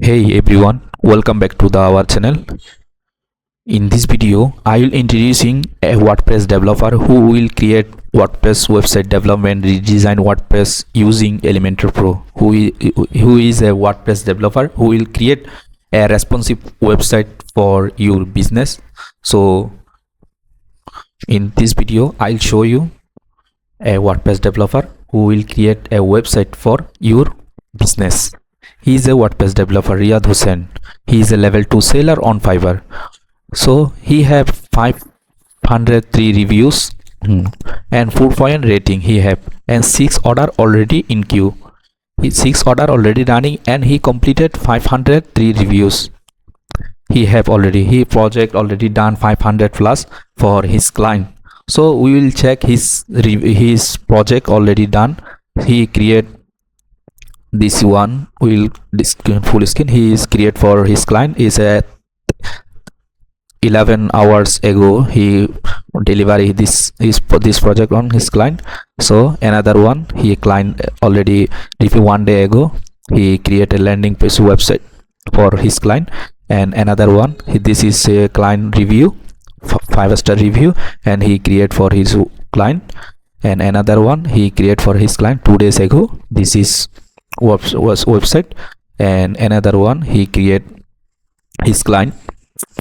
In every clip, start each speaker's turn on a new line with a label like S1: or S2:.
S1: Hey everyone, welcome back to our channel. In this video, I will introducing a WordPress developer who will create WordPress website development, redesign WordPress using Elementor Pro. Who is a WordPress developer who will create a responsive website for your business. So in this video, I'll show you a WordPress developer who will create a website for your business. He is a WordPress developer, Riyad Hussain. He is a level 2 seller on Fiverr. So he have 503 reviews and 4.0 rating he have, and 6 order already in queue. His 6 order already running, and he completed 503 reviews. He have already project already done 500 plus for his client. So we will check his project already done. He create this one will full screen. He is create for his client is at 11 hours ago. He delivery this project on his client. So another one, he client already review 1 day ago. He create a landing page website for his client. And another one, this is a client review, 5-star review, and he create for his client. And another one he create for his client 2 days ago. This is website. And another one he create his client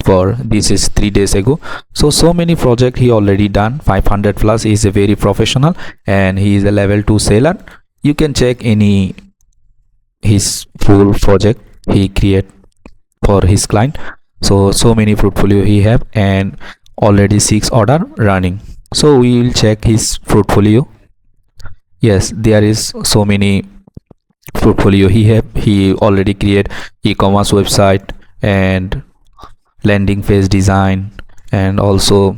S1: for this is 3 days ago. So many project he already done, 500 plus. He is a very professional and he is a level 2 seller. You can check any his full project he create for his client. So many portfolio he have, and already 6 order running. So we will check his portfolio. Yes, there is so many portfolio he have. He already create e-commerce website and landing page design, and also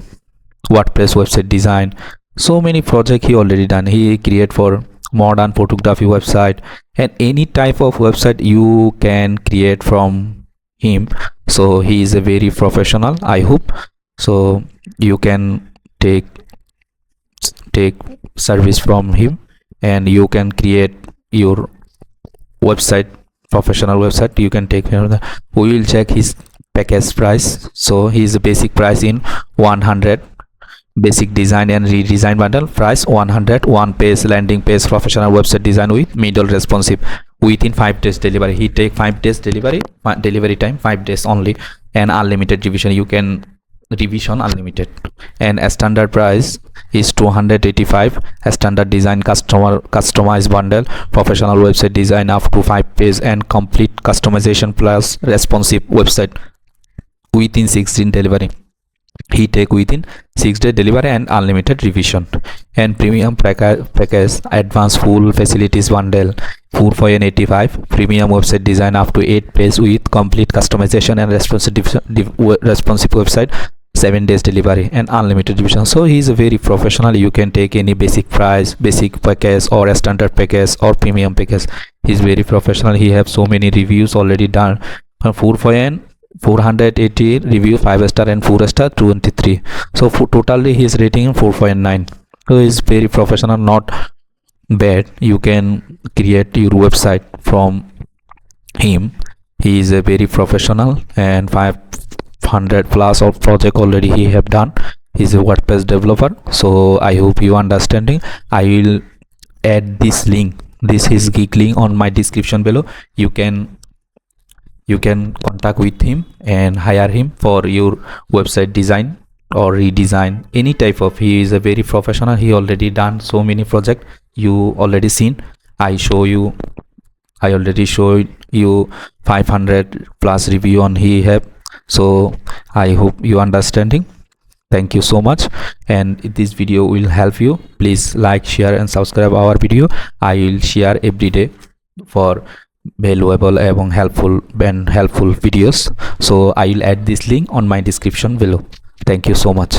S1: WordPress website design. So many project he already done. He create for modern photography website, and any type of website you can create from him. So he is a very professional, I hope. So you can take service from him, and you can create your website, professional website. You can take care of that. We will check his package price. So his basic price in 100, basic design and redesign bundle price 100, 1 page landing page professional website design with middle responsive within 5 days delivery. He take 5 days delivery time, 5 days only, and unlimited revision. You can revision unlimited. And a standard price is 285. A standard design customized bundle, professional website design up to 5 pages and complete customization plus responsive website within 16 delivery. He take within 6 day delivery and unlimited revision. And premium package advanced full facilities bundle 4.85, premium website design up to 8 pages with complete customization and responsive website, 7 days delivery and unlimited revision. So he is a very professional. You can take any basic price, basic package, or a standard package or premium package. He is very professional. He have so many reviews already done. 480 review, 5-star and 4-star 23. So totally his rating 4.9. So he is very professional, not bad. You can create your website from him. He is a very professional, and 500 plus of project already he have done. He is a WordPress developer. So I hope you understanding. I will add this link, this is geek link on my description below. You can contact with him and hire him for your website design or redesign, any type of. He is a very professional. He already done so many projects. You already seen. I already showed you 500 plus review on he have. So I hope you understanding. Thank you so much, and this video will help you. Please like, share and subscribe our video. I will share every day for valuable and helpful videos. So I will add this link on my description below. Thank you so much.